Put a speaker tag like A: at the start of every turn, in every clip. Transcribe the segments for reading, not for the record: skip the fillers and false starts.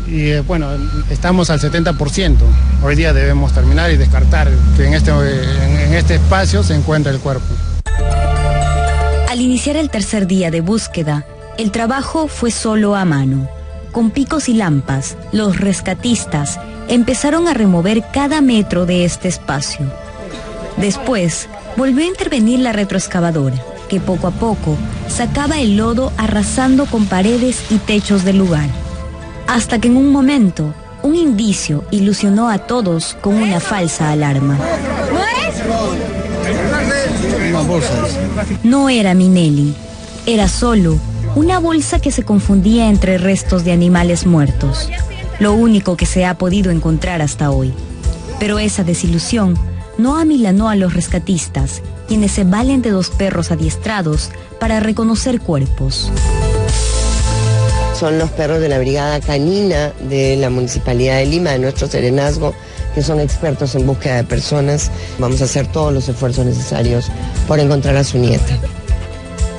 A: y bueno, estamos al 70%. Hoy día debemos terminar y descartar que en este espacio se encuentra el cuerpo.
B: Al iniciar el tercer día de búsqueda, el trabajo fue solo a mano. Con picos y lampas, los rescatistas empezaron a remover cada metro de este espacio. Después, volvió a intervenir la retroexcavadora, que poco a poco sacaba el lodo arrasando con paredes y techos del lugar. Hasta que en un momento, un indicio ilusionó a todos con una falsa alarma. No era Minelli, era solo una bolsa que se confundía entre restos de animales muertos, lo único que se ha podido encontrar hasta hoy. Pero esa desilusión no amilanó a los rescatistas, quienes se valen de 2 perros adiestrados para reconocer cuerpos.
C: Son los perros de la Brigada Canina de la Municipalidad de Lima, de nuestro serenazgo, que son expertos en búsqueda de personas. Vamos a hacer todos los esfuerzos necesarios por encontrar a su nieta.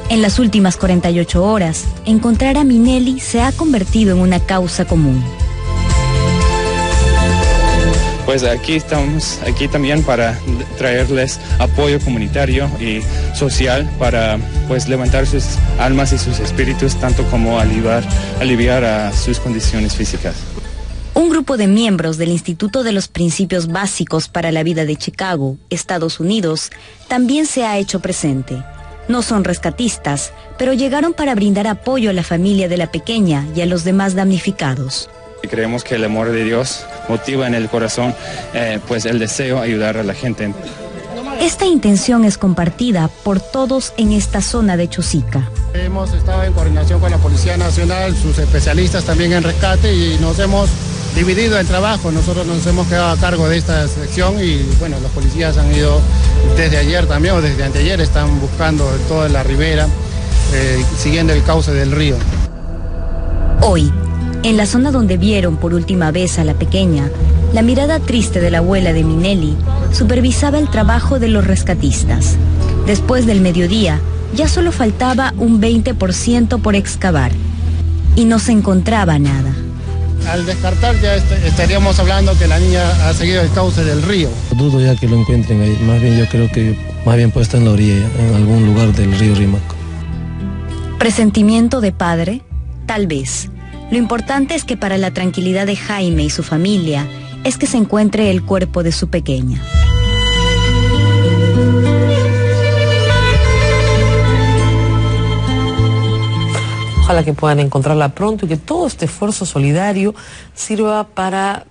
B: En las últimas 48 horas, encontrar a Minelli se ha convertido en una causa común.
D: Pues aquí estamos, aquí también para traerles apoyo comunitario y social para pues levantar sus almas y sus espíritus, tanto como aliviar a sus condiciones físicas.
B: Un grupo de miembros del Instituto de los Principios Básicos para la Vida de Chicago, Estados Unidos, también se ha hecho presente. No son rescatistas, pero llegaron para brindar apoyo a la familia de la pequeña y a los demás damnificados.
D: Creemos que el amor de Dios motiva en el corazón pues el deseo de ayudar a la gente.
B: Esta intención es compartida por todos en esta zona de Chosica.
A: Hemos estado en coordinación con la Policía Nacional, sus especialistas también en rescate, y nos hemos dividido el trabajo. Nosotros nos hemos quedado a cargo de esta sección y bueno, los policías han ido desde ayer también, o desde anteayer, están buscando toda la ribera, siguiendo el cauce del río.
B: Hoy, en la zona donde vieron por última vez a la pequeña, la mirada triste de la abuela de Minelli supervisaba el trabajo de los rescatistas. Después del mediodía, ya solo faltaba un 20% por excavar y no se encontraba nada.
A: Al descartar ya estaríamos hablando que la niña ha seguido el cauce del río.
E: Dudo ya que lo encuentren ahí, más bien yo creo que más bien puede estar en la orilla, en algún lugar del río Rímaco.
B: ¿Presentimiento de padre? Tal vez. Lo importante es que para la tranquilidad de Jaime y su familia es que se encuentre el cuerpo de su pequeña.
F: Ojalá que puedan encontrarla pronto y que todo este esfuerzo solidario sirva para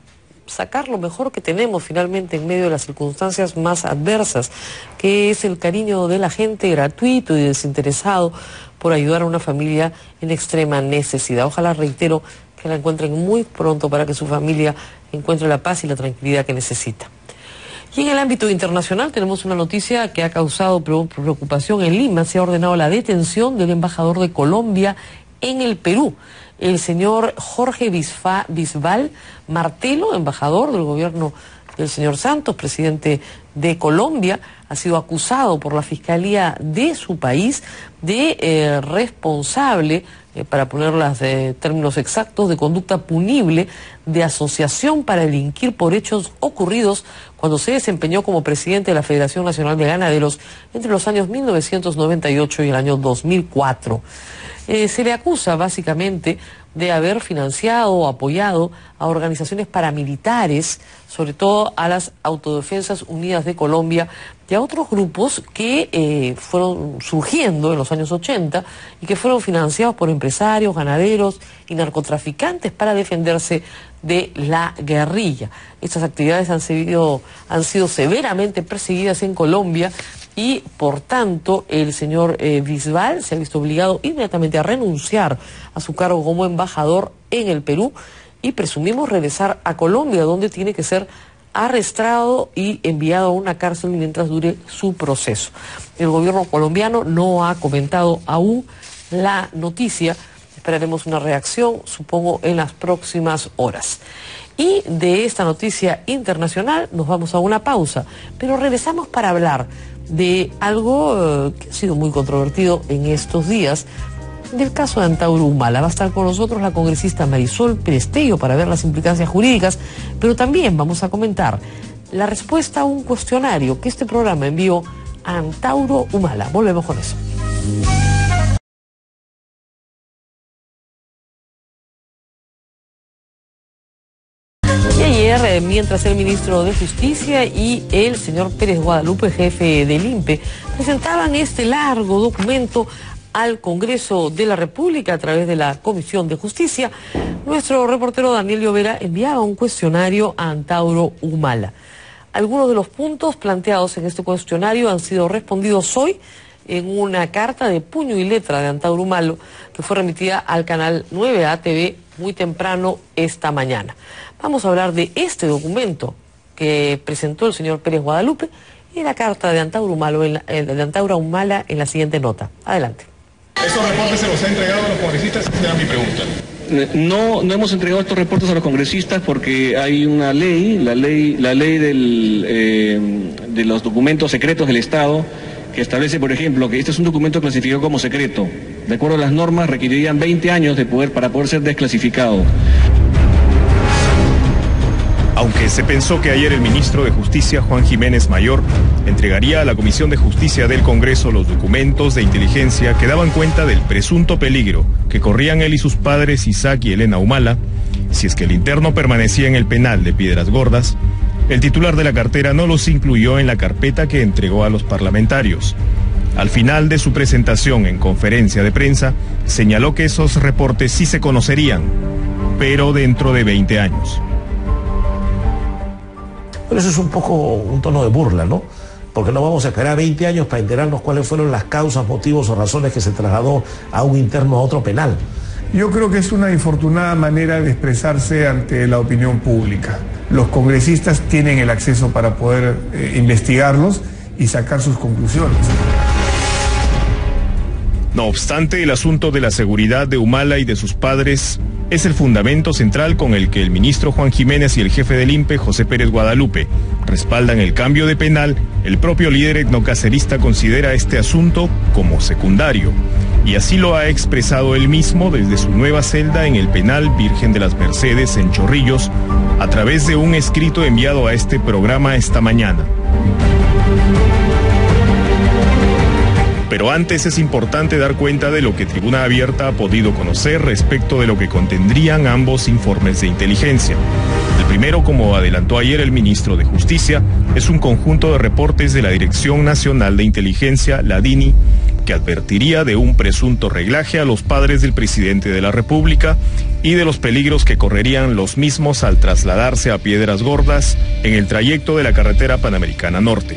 F: sacar lo mejor que tenemos finalmente en medio de las circunstancias más adversas, que es el cariño de la gente gratuito y desinteresado por ayudar a una familia en extrema necesidad. Ojalá, reitero, que la encuentren muy pronto para que su familia encuentre la paz y la tranquilidad que necesita. Y en el ámbito internacional tenemos una noticia que ha causado preocupación en Lima. Se ha ordenado la detención del embajador de Colombia en el Perú, el señor Jorge Bisbal Martelo, embajador del gobierno del señor Santos, presidente de Colombia. Ha sido acusado por la Fiscalía de su país de responsable, para ponerlas de términos exactos, de conducta punible de asociación para delinquir por hechos ocurridos cuando se desempeñó como presidente de la Federación Nacional de Ganaderos entre los años 1998 y el año 2004. Se le acusa básicamente de haber financiado o apoyado a organizaciones paramilitares, sobre todo a las Autodefensas Unidas de Colombia y a otros grupos que fueron surgiendo en los años 80 y que fueron financiados por empresarios, ganaderos y narcotraficantes para defenderse de la guerrilla. Estas actividades han sido severamente perseguidas en Colombia y, por tanto, el señor Bisbal se ha visto obligado inmediatamente a renunciar a su cargo como embajador en el Perú y presumimos regresar a Colombia, donde tiene que ser arrestado y enviado a una cárcel mientras dure su proceso. El gobierno colombiano no ha comentado aún la noticia. Esperaremos una reacción, supongo, en las próximas horas. Y de esta noticia internacional nos vamos a una pausa, pero regresamos para hablar de algo que ha sido muy controvertido en estos días, del caso de Antauro Humala. Va a estar con nosotros la congresista Marisol Perestello para ver las implicancias jurídicas, pero también vamos a comentar la respuesta a un cuestionario que este programa envió a Antauro Humala. Volvemos con eso. Y ayer, mientras el ministro de Justicia y el señor Pérez Guadalupe, jefe del INPE, presentaban este largo documento al Congreso de la República a través de la Comisión de Justicia, nuestro reportero Daniel Llovera enviaba un cuestionario a Antauro Humala. Algunos de los puntos planteados en este cuestionario han sido respondidos hoy en una carta de puño y letra de Antauro Humala que fue remitida al canal 9A TV muy temprano esta mañana. Vamos a hablar de este documento que presentó el señor Pérez Guadalupe y la carta de Antauro Humala en la siguiente nota. Adelante.
G: ¿Estos reportes se los ha entregado a los congresistas? Esa era mi pregunta.
H: No hemos entregado estos reportes a los congresistas porque hay una ley, la ley de los documentos secretos del Estado, que establece, por ejemplo, que este es un documento clasificado como secreto. De acuerdo a las normas, requerirían 20 años para poder ser desclasificado.
G: Aunque se pensó que ayer el ministro de Justicia, Juan Jiménez Mayor, entregaría a la Comisión de Justicia del Congreso los documentos de inteligencia que daban cuenta del presunto peligro que corrían él y sus padres Isaac y Elena Humala, si es que el interno permanecía en el penal de Piedras Gordas, el titular de la cartera no los incluyó en la carpeta que entregó a los parlamentarios. Al final de su presentación en conferencia de prensa, señaló que esos reportes sí se conocerían, pero dentro de 20 años.
I: Pero eso es un poco un tono de burla, ¿no? Porque no vamos a esperar 20 años para enterarnos cuáles fueron las causas, motivos o razones que se trasladó a un interno a otro penal.
J: Yo creo que es una infortunada manera de expresarse ante la opinión pública. Los congresistas tienen el acceso para poder investigarlos y sacar sus conclusiones.
G: No obstante, el asunto de la seguridad de Humala y de sus padres es el fundamento central con el que el ministro Juan Jiménez y el jefe del INPE, José Pérez Guadalupe, respaldan el cambio de penal. El propio líder etnocacerista considera este asunto como secundario, y así lo ha expresado él mismo desde su nueva celda en el penal Virgen de las Mercedes en Chorrillos, a través de un escrito enviado a este programa esta mañana. Pero antes es importante dar cuenta de lo que Tribuna Abierta ha podido conocer respecto de lo que contendrían ambos informes de inteligencia. El primero, como adelantó ayer el ministro de Justicia, es un conjunto de reportes de la Dirección Nacional de Inteligencia, la DINI, que advertiría de un presunto reglaje a los padres del presidente de la República y de los peligros que correrían los mismos al trasladarse a Piedras Gordas en el trayecto de la carretera Panamericana Norte.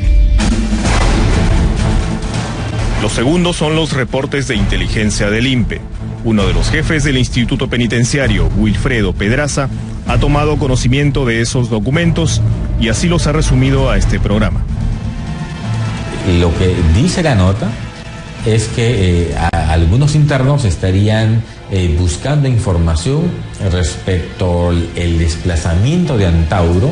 G: Los segundos son los reportes de inteligencia del INPE. Uno de los jefes del Instituto Penitenciario, Wilfredo Pedraza, ha tomado conocimiento de esos documentos y así los ha resumido a este programa.
K: Lo que dice la nota es que algunos internos estarían buscando información respecto al desplazamiento de Antauro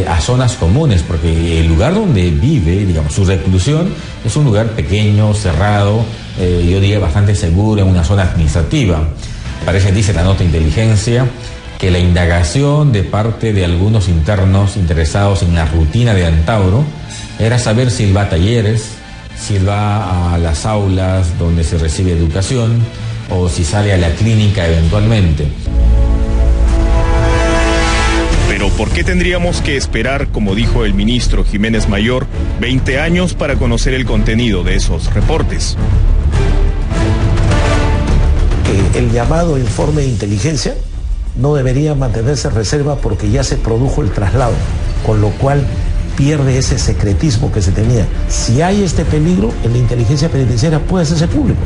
K: a zonas comunes, porque el lugar donde vive, digamos, su reclusión es un lugar pequeño, cerrado, yo diría bastante seguro, en una zona administrativa. Parece, dice la nota de inteligencia, que la indagación de parte de algunos internos interesados en la rutina de Antauro era saber si él va a talleres, si él va a las aulas donde se recibe educación o si sale a la clínica eventualmente.
G: Pero ¿por qué tendríamos que esperar, como dijo el ministro Jiménez Mayor, 20 años para conocer el contenido de esos reportes?
I: El llamado informe de inteligencia no debería mantenerse en reserva porque ya se produjo el traslado, con lo cual pierde ese secretismo que se tenía. Si hay este peligro, en la inteligencia penitenciaria puede hacerse público.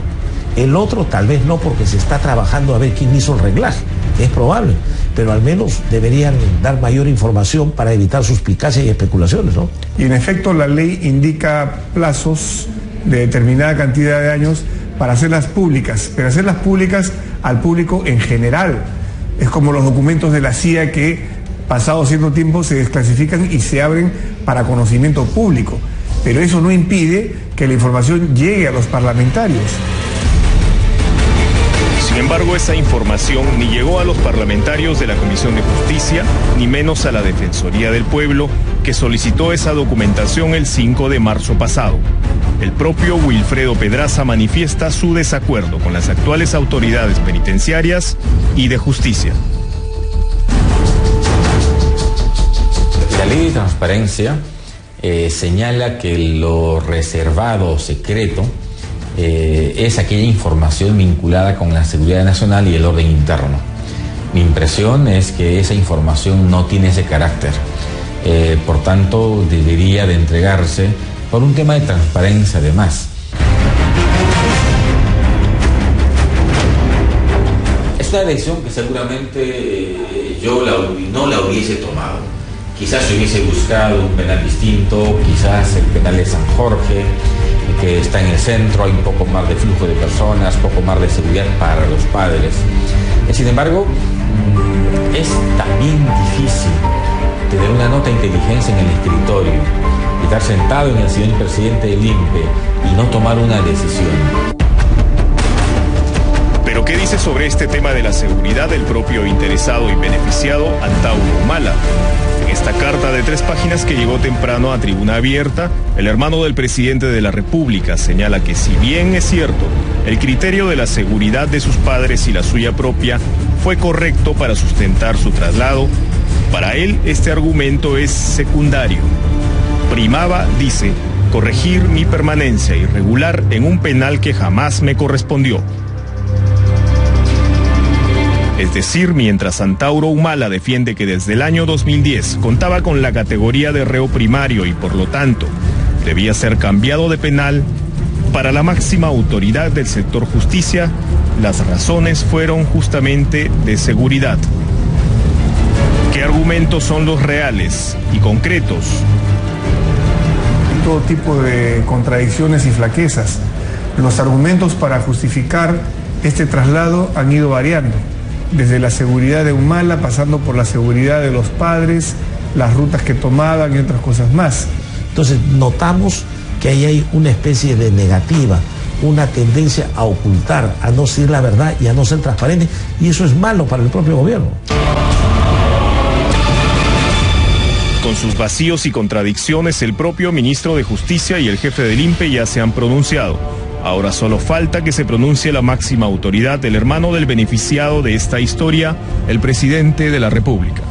I: El otro tal vez no, porque se está trabajando a ver quién hizo el reglaje. Es probable, pero al menos deberían dar mayor información para evitar suspicacias y especulaciones, ¿no?
J: Y en efecto la ley indica plazos de determinada cantidad de años para hacerlas públicas, pero hacerlas públicas al público en general. Es como los documentos de la CIA que, pasado cierto tiempo, se desclasifican y se abren para conocimiento público. Pero eso no impide que la información llegue a los parlamentarios.
G: Sin embargo, esa información ni llegó a los parlamentarios de la Comisión de Justicia, ni menos a la Defensoría del Pueblo, que solicitó esa documentación el 5 de marzo pasado. El propio Wilfredo Pedraza manifiesta su desacuerdo con las actuales autoridades penitenciarias y de justicia.
K: La ley de transparencia señala que lo reservado o secreto es aquella información vinculada con la seguridad nacional y el orden interno. Mi impresión es que esa información no tiene ese carácter. Por tanto, debería de entregarse por un tema de transparencia además. Es una decisión que seguramente yo no la hubiese tomado. Quizás se hubiese buscado un penal distinto, quizás el penal de San Jorge, que está en el centro, hay un poco más de flujo de personas, poco más de seguridad para los padres. Sin embargo, es también difícil tener una nota de inteligencia en el escritorio, estar sentado en el sillón del presidente del INPE y no tomar una decisión.
G: Pero ¿qué dice sobre este tema de la seguridad el propio interesado y beneficiado, Antauro Humala? En esta carta de 3 páginas que llegó temprano a Tribuna Abierta, el hermano del presidente de la República señala que si bien es cierto, el criterio de la seguridad de sus padres y la suya propia fue correcto para sustentar su traslado, para él este argumento es secundario. Primaba, dice, corregir mi permanencia irregular en un penal que jamás me correspondió. Es decir, mientras Antauro Humala defiende que desde el año 2010 contaba con la categoría de reo primario y por lo tanto debía ser cambiado de penal, para la máxima autoridad del sector justicia, las razones fueron justamente de seguridad. ¿Qué argumentos son los reales y concretos?
J: Todo tipo de contradicciones y flaquezas. Los argumentos para justificar este traslado han ido variando, desde la seguridad de Humala, pasando por la seguridad de los padres, las rutas que tomaban y otras cosas más.
I: Entonces notamos que ahí hay una especie de negativa, una tendencia a ocultar, a no decir la verdad y a no ser transparente, y eso es malo para el propio gobierno.
G: Con sus vacíos y contradicciones, el propio ministro de Justicia y el jefe del INPE ya se han pronunciado. Ahora solo falta que se pronuncie la máxima autoridad, el hermano del beneficiado de esta historia, el presidente de la República.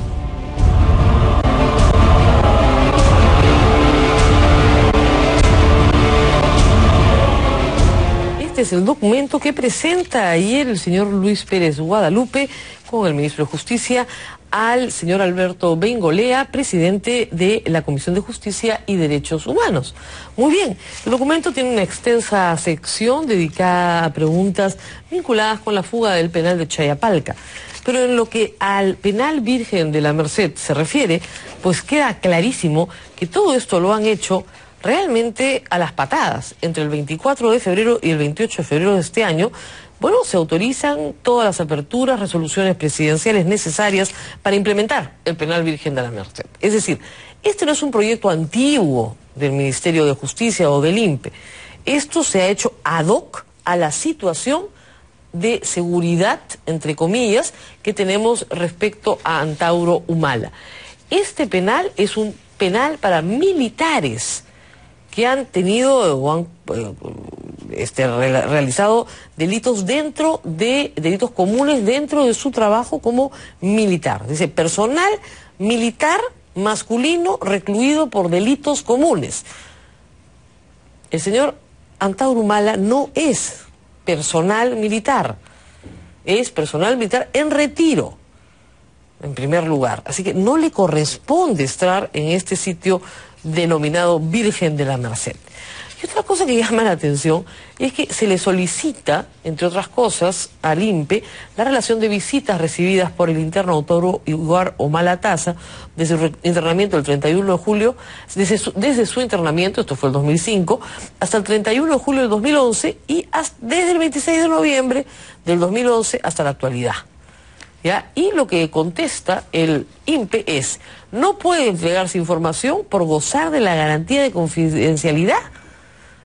F: Este es el documento que presenta ayer el señor Luis Pérez Guadalupe con el ministro de Justicia al señor Alberto Bengolea, presidente de la Comisión de Justicia y Derechos Humanos. Muy bien, el documento tiene una extensa sección dedicada a preguntas vinculadas con la fuga del penal de Chayapalca. Pero en lo que al penal Virgen de la Merced se refiere, pues queda clarísimo que todo esto lo han hecho realmente a las patadas. Entre el 24 de febrero y el 28 de febrero de este año, bueno, se autorizan todas las aperturas, resoluciones presidenciales necesarias para implementar el penal Virgen de la Merced. Es decir, este no es un proyecto antiguo del Ministerio de Justicia o del INPE. Esto se ha hecho ad hoc a la situación de seguridad, entre comillas, que tenemos respecto a Antauro Humala. Este penal es un penal para militares que han tenido o han realizado delitos delitos comunes dentro de su trabajo como militar. Dice, personal militar masculino recluido por delitos comunes. El señor Antauro Humala no es personal militar, es personal militar en retiro, en primer lugar. Así que no le corresponde estar en este sitio denominado Virgen de la Merced. Y otra cosa que llama la atención es que se le solicita, entre otras cosas, al INPE la relación de visitas recibidas por el interno Antauro Humala Taza desde su internamiento el 31 de julio, desde su internamiento, esto fue el 2005, hasta el 31 de julio del 2011 y desde el 26 de noviembre del 2011 hasta la actualidad. ¿Ya? Y lo que contesta el INPE es, no puede entregarse información por gozar de la garantía de confidencialidad